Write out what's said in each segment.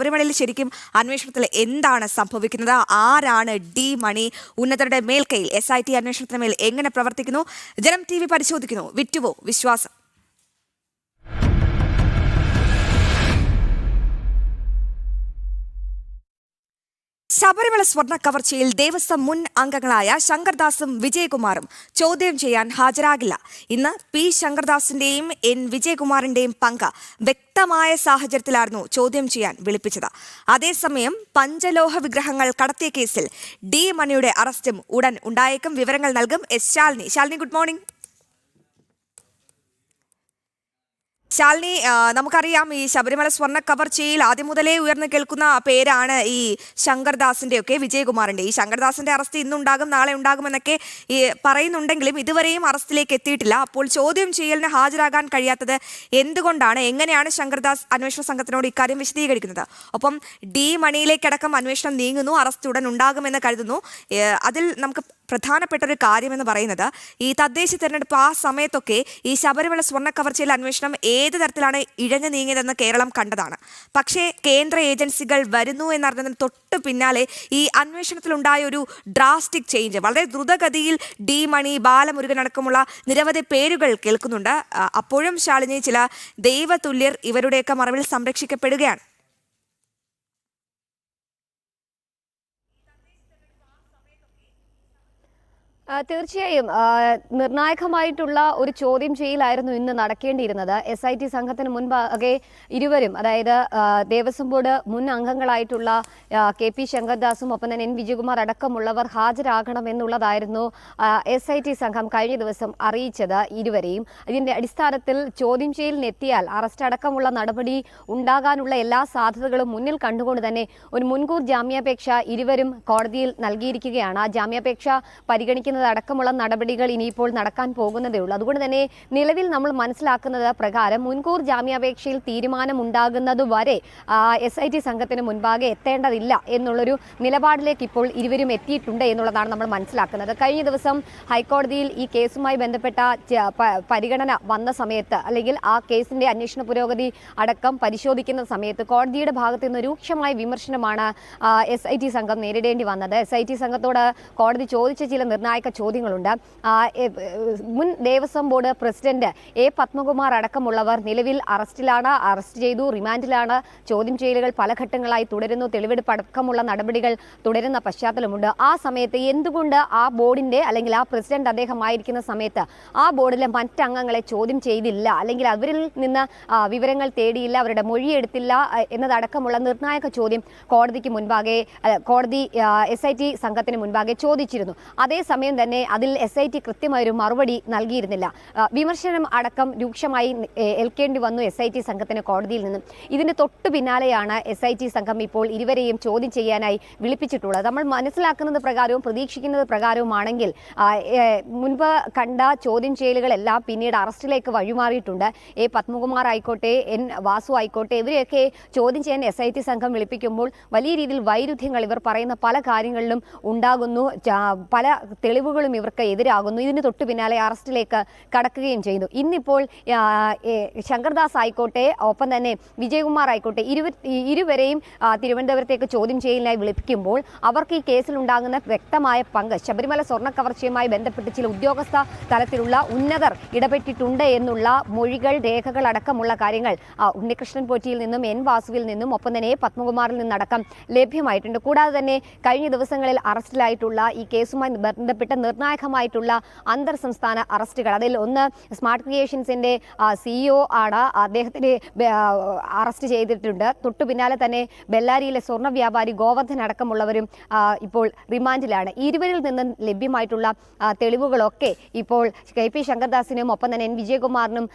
ശബരിമലയിൽ ശരിക്കും അന്വേഷണത്തിൽ എന്താണ് സംഭവിക്കുന്നത്? ആരാണ് ഡി മണി? ഉന്നതരുടെ മേൽക്കൈയിൽ SIT അന്വേഷണത്തിന് മേൽ എങ്ങനെ പ്രവർത്തിക്കുന്നു? ജനം TV പരിശോധിക്കുന്നു. വിറ്റുവോ വിശ്വാസം? ശബരിമല സ്വർണ്ണ കവർച്ചയിൽ ദേവസ്വം മുൻ അംഗങ്ങളായ ശങ്കർദാസും വിജയകുമാറും ചോദ്യം ചെയ്യാൻ ഹാജരാകില്ല. ഇന്ന് P. ശങ്കർദാസിന്റെയും N. വിജയകുമാറിന്റെയും പങ്ക് വ്യക്തമായ സാഹചര്യത്തിലായിരുന്നു ചോദ്യം ചെയ്യാൻ വിളിപ്പിച്ചത്. അതേസമയം പഞ്ചലോഹ വിഗ്രഹങ്ങൾ കടത്തിയ കേസിൽ ഡി മണിയുടെ അറസ്റ്റും ഉടൻ ഉണ്ടായേക്കും. വിവരങ്ങൾ നൽകും ശാലിനി. Good morning. ശാലിനി, നമുക്കറിയാം ഈ ശബരിമല സ്വർണ്ണ കവർച്ചയിൽ ആദ്യം മുതലേ ഉയർന്നു കേൾക്കുന്ന പേരാണ് ഈ ശങ്കർദാസിന്റെ ഒക്കെ വിജയകുമാറിന്റെ. ഈ ശങ്കർദാസിന്റെ അറസ്റ്റ് ഇന്നുണ്ടാകും നാളെ ഉണ്ടാകുമെന്നൊക്കെ പറയുന്നുണ്ടെങ്കിലും ഇതുവരെയും അറസ്റ്റിലേക്ക് എത്തിയിട്ടില്ല. അപ്പോൾ ചോദ്യം ചെയ്യലിന് ഹാജരാകാൻ കഴിയാത്തത് എന്തുകൊണ്ടാണ്? എങ്ങനെയാണ് ശങ്കർദാസ് അന്വേഷണ സംഘത്തിനോട് ഇക്കാര്യം വിശദീകരിക്കുന്നത്? ഒപ്പം ഡി മണിയിലേക്കടക്കം അന്വേഷണം നീങ്ങുന്നു, അറസ്റ്റ് ഉടൻ ഉണ്ടാകുമെന്ന് കരുതുന്നു. അതിൽ നമുക്ക് പ്രധാനപ്പെട്ട ഒരു കാര്യമെന്ന് പറയുന്നത് ഈ തദ്ദേശ തെരഞ്ഞെടുപ്പ് ആ സമയത്തൊക്കെ ഈ ശബരിമല സ്വർണ്ണ കവർച്ചയിൽ അന്വേഷണം ഏത് തരത്തിലാണ് ഇഴഞ്ഞു നീങ്ങിയതെന്ന് കേരളം കണ്ടതാണ്. പക്ഷേ കേന്ദ്ര ഏജൻസികൾ വരുന്നു എന്നറിഞ്ഞതിന് തൊട്ട് പിന്നാലെ ഈ അന്വേഷണത്തിലുണ്ടായ ഒരു ഡ്രാസ്റ്റിക് ചേഞ്ച്, വളരെ ദ്രുതഗതിയിൽ ഡി മണി, ബാലമുരുകൻ അടക്കമുള്ള നിരവധി പേരുകൾ കേൾക്കുന്നുണ്ട്. അപ്പോഴും ശാലിനി, ചില ദൈവതുല്യർ ഇവരുടെയൊക്കെ മറവിൽ സംരക്ഷിക്കപ്പെടുകയാണ്. തീർച്ചയായും നിർണായകമായിട്ടുള്ള ഒരു ചോദ്യം ചെയ്യലായിരുന്നു ഇന്ന് നടക്കേണ്ടിയിരുന്നത്. SIT സംഘത്തിന് മുൻപാകെ ഇരുവരും, അതായത് ദേവസ്വം ബോർഡ് മുൻ അംഗങ്ങളായിട്ടുള്ള KP ശങ്കർദാസും ഒപ്പം തന്നെ N. വിജയകുമാർ അടക്കമുള്ളവർ ഹാജരാകണമെന്നുള്ളതായിരുന്നു SIT സംഘം കഴിഞ്ഞ ദിവസം അറിയിച്ചത് ഇരുവരെയും. ഇതിന്റെ അടിസ്ഥാനത്തിൽ ചോദ്യം ചെയ്യലിനെത്തിയാൽ അറസ്റ്റ് അടക്കമുള്ള നടപടി ഉണ്ടാകാനുള്ള എല്ലാ സാധ്യതകളും മുന്നിൽ കണ്ടുകൊണ്ട് തന്നെ ഒരു മുൻകൂർ ജാമ്യാപേക്ഷ ഇരുവരും കോടതിയിൽ നൽകിയിരിക്കുകയാണ്. ആ ജാമ്യാപേക്ഷ പരിഗണിക്കുന്ന അടക്കമുള്ള നടപടികൾ ഇനിയിപ്പോൾ നടക്കാൻ പോകുന്നതേ ഉള്ളൂ. അതുകൊണ്ട് തന്നെ നിലവിൽ നമ്മൾ മനസ്സിലാക്കുന്നത് പ്രകാരം മുൻകൂർ ജാമ്യാപേക്ഷയിൽ തീരുമാനമുണ്ടാകുന്നതുവരെ SIT സംഘത്തിന് മുൻപാകെ എത്തേണ്ടതില്ല എന്നുള്ളൊരു നിലപാടിലേക്ക് ഇപ്പോൾ ഇരുവരും എത്തിയിട്ടുണ്ട് എന്നുള്ളതാണ് നമ്മൾ മനസ്സിലാക്കുന്നത്. കഴിഞ്ഞ ദിവസം ഹൈക്കോടതിയിൽ ഈ കേസുമായി ബന്ധപ്പെട്ട പരിഗണന വന്ന സമയത്ത്, അല്ലെങ്കിൽ ആ കേസിന്റെ അന്വേഷണ പുരോഗതി അടക്കം പരിശോധിക്കുന്ന സമയത്ത് കോടതിയുടെ ഭാഗത്തു നിന്ന് രൂക്ഷമായ വിമർശനമാണ് SIT സംഘം നേരിടേണ്ടി വന്നത്. SIT സംഘത്തോട് കോടതി ചോദിച്ച ചില നിർണായക ചോദ്യങ്ങളുണ്ട്. മുൻ Devaswom board president A. Padmakumar അടക്കമുള്ളവർ നിലവിൽ അറസ്റ്റിലാണ്, അറസ്റ്റ് ചെയ്തു, റിമാൻഡിലാണ്. ചോദ്യം ചെയ്യലുകൾ പല ഘട്ടങ്ങളായി തുടരുന്നു, തെളിവെടുപ്പ് അടക്കമുള്ള നടപടികൾ തുടരുന്ന പശ്ചാത്തലമുണ്ട്. ആ സമയത്ത് എന്തുകൊണ്ട് ആ ബോർഡിന്റെ, അല്ലെങ്കിൽ ആ പ്രസിഡന്റ് അദ്ദേഹമായിരിക്കുന്ന സമയത്ത് ആ ബോർഡിലെ മറ്റംഗങ്ങളെ ചോദ്യം ചെയ്തില്ല, അല്ലെങ്കിൽ അവരിൽ നിന്ന് വിവരങ്ങൾ തേടിയില്ല, അവരുടെ മൊഴിയെടുത്തില്ല എന്നതടക്കമുള്ള നിർണായക ചോദ്യം കോടതിക്ക് മുൻപാകെ, കോടതി SIT സംഘത്തിന് മുൻപാകെ ചോദിച്ചിരുന്നു. അതേസമയം തന്നെ അതിൽ SIT കൃത്യമായൊരു മറുപടി നൽകിയിരുന്നില്ല. വിമർശനം അടക്കം രൂക്ഷമായി ഏൽക്കേണ്ടി വന്നു SIT സംഘത്തിന് കോടതിയിൽ നിന്നും. ഇതിന് തൊട്ടു പിന്നാലെയാണ് SIT സംഘം ഇപ്പോൾ ഇരുവരെയും ചോദ്യം ചെയ്യാനായി വിളിപ്പിച്ചിട്ടുള്ളത്. നമ്മൾ മനസ്സിലാക്കുന്നത് പ്രകാരവും പ്രതീക്ഷിക്കുന്നത് പ്രകാരവുമാണെങ്കിൽ മുൻപ് കണ്ട ചോദ്യം ചെയ്യലുകളെല്ലാം പിന്നീട് അറസ്റ്റിലേക്ക് വഴിമാറിയിട്ടുണ്ട്. A. പത്മകുമാർ ആയിക്കോട്ടെ, N. വാസു ആയിക്കോട്ടെ, ഇവരെയൊക്കെ ചോദ്യം ചെയ്യാൻ SIT സംഘം വിളിപ്പിക്കുമ്പോൾ വലിയ രീതിയിൽ വൈരുദ്ധ്യങ്ങൾ, ഇവർ പറയുന്ന പല കാര്യങ്ങളിലും ഉണ്ടാകുന്നു, പല തെളിവുകളും ഇവർക്ക് എതിരാകുന്നു. ഇതിന് തൊട്ടു പിന്നാലെ അറസ്റ്റിലേക്ക് കടക്കുകയും ചെയ്യുന്നു. ഇന്നിപ്പോൾ ശങ്കർദാസ് ആയിക്കോട്ടെ, ഒപ്പം തന്നെ വിജയകുമാർ ആയിക്കോട്ടെ, ഇരുവരെയും തിരുവനന്തപുരത്തേക്ക് ചോദ്യം ചെയ്യലിനായി വിളിപ്പിക്കുമ്പോൾ അവർക്ക് ഈ കേസിൽ ഉണ്ടാകുന്ന വ്യക്തമായ പങ്ക്, ശബരിമല സ്വർണ്ണ കവർച്ചയുമായി ബന്ധപ്പെട്ട് ചില ഉദ്യോഗസ്ഥ തലത്തിലുള്ള ഉന്നതർ ഇടപെട്ടിട്ടുണ്ട് എന്നുള്ള മൊഴികൾ, രേഖകൾ അടക്കമുള്ള കാര്യങ്ങൾ ഉണ്ണികൃഷ്ണൻ പോറ്റിയിൽ നിന്നും N. വാസുവിൽ നിന്നും ഒപ്പം തന്നെ പത്മകുമാറിൽ നിന്നടക്കം ലഭ്യമായിട്ടുണ്ട്. കൂടാതെ തന്നെ കഴിഞ്ഞ ദിവസങ്ങളിൽ അറസ്റ്റിലായിട്ടുള്ള ഈ കേസുമായി ബന്ധപ്പെട്ട നിർണായകമായിട്ടുള്ള അന്തർ സംസ്ഥാന അറസ്റ്റുകൾ, അതിൽ ഒന്ന് സ്മാർട്ട് ക്രിയേഷൻസിന്റെ CEO ആണ്, അദ്ദേഹത്തിന് അറസ്റ്റ് ചെയ്തിട്ടുണ്ട്. തൊട്ടു പിന്നാലെ തന്നെ ബെല്ലാരിയിലെ സ്വർണ്ണ വ്യാപാരി ഗോവർദ്ധൻ അടക്കമുള്ളവരും ഇപ്പോൾ റിമാൻഡിലാണ്. ഇരുവരിൽ നിന്നും ലഭ്യമായിട്ടുള്ള തെളിവുകളൊക്കെ ഇപ്പോൾ KP ശങ്കർദാസിനും ഒപ്പം തന്നെ N. വിജയകുമാറിനും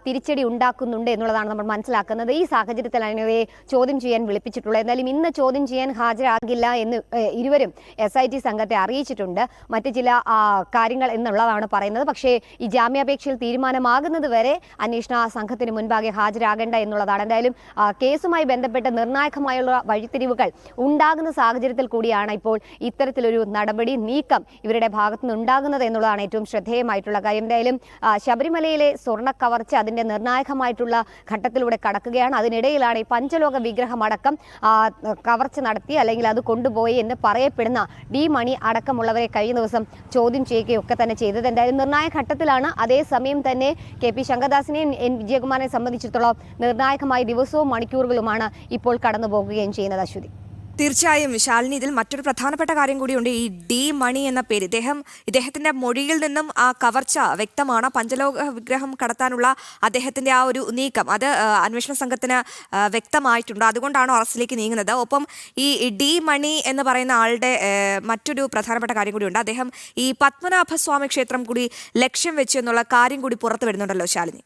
തിരിച്ചടി ഉണ്ടാക്കുന്നുണ്ട് എന്നുള്ളതാണ് നമ്മൾ മനസ്സിലാക്കുന്നത്. ഈ സാഹചര്യത്തിലാണ് ഇവരെ ചോദ്യം ചെയ്യാൻ വിളിപ്പിച്ചിട്ടുള്ളത്. എന്നാലും ഇന്ന് ചോദ്യം ചെയ്യാൻ ഹാജരാകില്ല എന്ന് ഇരുവരും SIT സംഘത്തെ അറിയിച്ചിട്ടുണ്ട്. മറ്റ് ചില ചില കാര്യങ്ങൾ എന്നുള്ളതാണ് പറയുന്നത്. പക്ഷേ ഈ ജാമ്യാപേക്ഷയിൽ തീരുമാനമാകുന്നത് വരെ അന്വേഷണ സംഘത്തിന് മുൻപാകെ ഹാജരാകേണ്ട എന്നുള്ളതാണ്. എന്തായാലും കേസുമായി ബന്ധപ്പെട്ട് നിർണായകമായുള്ള വഴിത്തിരിവുകൾ ഉണ്ടാകുന്ന സാഹചര്യത്തിൽ കൂടിയാണ് ഇപ്പോൾ ഇത്തരത്തിലൊരു നടപടി നീക്കം ഇവരുടെ ഭാഗത്തു നിന്നുണ്ടാകുന്നത് എന്നുള്ളതാണ് ഏറ്റവും ശ്രദ്ധേയമായിട്ടുള്ള കാര്യം. എന്തായാലും ശബരിമലയിലെ സ്വർണ്ണ കവർച്ച അതിന്റെ നിർണായകമായിട്ടുള്ള ഘട്ടത്തിലൂടെ കടക്കുകയാണ്. അതിനിടയിലാണ് ഈ പഞ്ചലോക വിഗ്രഹമടക്കം കവർച്ച നടത്തി അല്ലെങ്കിൽ അത് കൊണ്ടുപോയി എന്ന് പറയപ്പെടുന്ന ഡി മണി അടക്കമുള്ളവരെ കഴിഞ്ഞ ദിവസം ചോദ്യം ചെയ്യുകയൊക്കെ തന്നെ ചെയ്തത്. എന്തായാലും നിർണായക ഘട്ടത്തിലാണ്. അതേസമയം തന്നെ KP ശങ്കർദാസിനെയും N വിജയകുമാറിനെ സംബന്ധിച്ചിടത്തോളം നിർണായകമായ ദിവസവും മണിക്കൂറുകളുമാണ് ഇപ്പോൾ കടന്നു പോകുകയും ചെയ്യുന്നത്. അശ്വതി, തീർച്ചയായും ശാലിനി, ഇതിൽ മറ്റൊരു പ്രധാനപ്പെട്ട കാര്യം കൂടിയുണ്ട്. ഈ ഡി മണി എന്ന പേര്, ഇദ്ദേഹത്തിന്റെ മൊഴിയിൽ നിന്നും ആ കവർച്ച വ്യക്തമാണ്. പഞ്ചലോക വിഗ്രഹം കടത്താനുള്ള അദ്ദേഹത്തിന്റെ ആ ഒരു നീക്കം അത് അന്വേഷണ സംഘത്തിന് വ്യക്തമായിട്ടുണ്ട്. അതുകൊണ്ടാണ് അറസ്റ്റിലേക്ക് നീങ്ങുന്നത്. ഒപ്പം ഈ ഡി മണി എന്ന് പറയുന്ന ആളുടെ മറ്റൊരു പ്രധാനപ്പെട്ട കാര്യം കൂടിയുണ്ട്. അദ്ദേഹം ഈ പത്മനാഭസ്വാമി ക്ഷേത്രം കൂടി ലക്ഷ്യം വെച്ചു എന്നുള്ള കാര്യം കൂടി പുറത്തു വരുന്നുണ്ടല്ലോ ശാലിനി.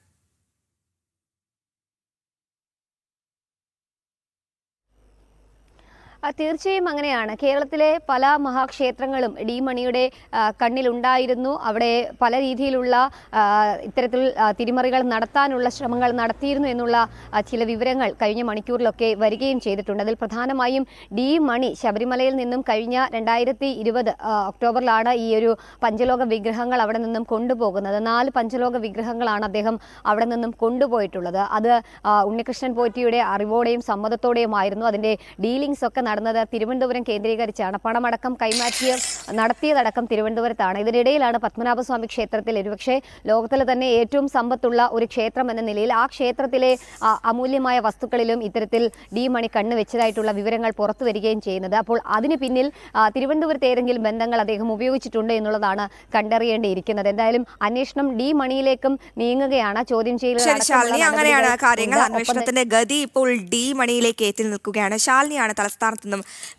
തീർച്ചയായും അങ്ങനെയാണ്. കേരളത്തിലെ പല മഹാക്ഷേത്രങ്ങളും ഡി മണിയുടെ കണ്ണിലുണ്ടായിരുന്നു. അവിടെ പല രീതിയിലുള്ള ഇത്തരത്തിൽ തിരിമറികൾ നടത്താനുള്ള ശ്രമങ്ങൾ നടത്തിയിരുന്നു എന്നുള്ള ചില വിവരങ്ങൾ കഴിഞ്ഞ മണിക്കൂറിലൊക്കെ വരികയും ചെയ്തിട്ടുണ്ട്. അതിൽ പ്രധാനമായും ഡി മണി ശബരിമലയിൽ നിന്നും കഴിഞ്ഞ 2020 ഒക്ടോബറിലാണ് ഈ ഒരു പഞ്ചലോക വിഗ്രഹങ്ങൾ അവിടെ നിന്നും കൊണ്ടുപോകുന്നത്. 4 പഞ്ചലോക വിഗ്രഹങ്ങളാണ് അദ്ദേഹം അവിടെ നിന്നും കൊണ്ടുപോയിട്ടുള്ളത്. അത് ഉണ്ണികൃഷ്ണൻ പോറ്റിയുടെ അറിവോടെയും സമ്മതത്തോടെയുമായിരുന്നു. അതിന്റെ ഡീലിംഗ്സ് ഒക്കെ നടന്നത് തിരുവനന്തപുരം കേന്ദ്രീകരിച്ചാണ്. പണമടക്കം നടത്തിയതടക്കം തിരുവനന്തപുരത്താണ്. ഇതിനിടയിലാണ് പത്മനാഭസ്വാമി ക്ഷേത്രത്തിൽ ഒരുപക്ഷെ ലോകത്തിലെ തന്നെ ഏറ്റവും സമ്പത്തുള്ള ഒരു ക്ഷേത്രം എന്ന നിലയിൽ ആ ക്ഷേത്രത്തിലെ അമൂല്യമായ വസ്തുക്കളിലും ഇത്തരത്തിൽ ഡി മണി കണ്ണുവെച്ചതായിട്ടുള്ള വിവരങ്ങൾ പുറത്തു വരികയും ചെയ്യുന്നത്. അപ്പോൾ അതിന് പിന്നിൽ തിരുവനന്തപുരത്ത് ഏതെങ്കിലും ബന്ധങ്ങൾ അദ്ദേഹം ഉപയോഗിച്ചിട്ടുണ്ട് എന്നുള്ളതാണ് കണ്ടറിയേണ്ടിയിരിക്കുന്നത്. എന്തായാലും അന്വേഷണം ഡി മണിയിലേക്കും നീങ്ങുകയാണ്. ചോദ്യം ശാലിനി, അങ്ങനെയാണ് കാര്യങ്ങൾ. അന്വേഷണത്തിന്റെ ഗതി ഇപ്പോൾ ഡി മണിയിലേക്ക് എത്തി നിൽക്കുകയാണ്. ശാലിനിയാണ് തലസ്ഥാനത്ത് നിന്നും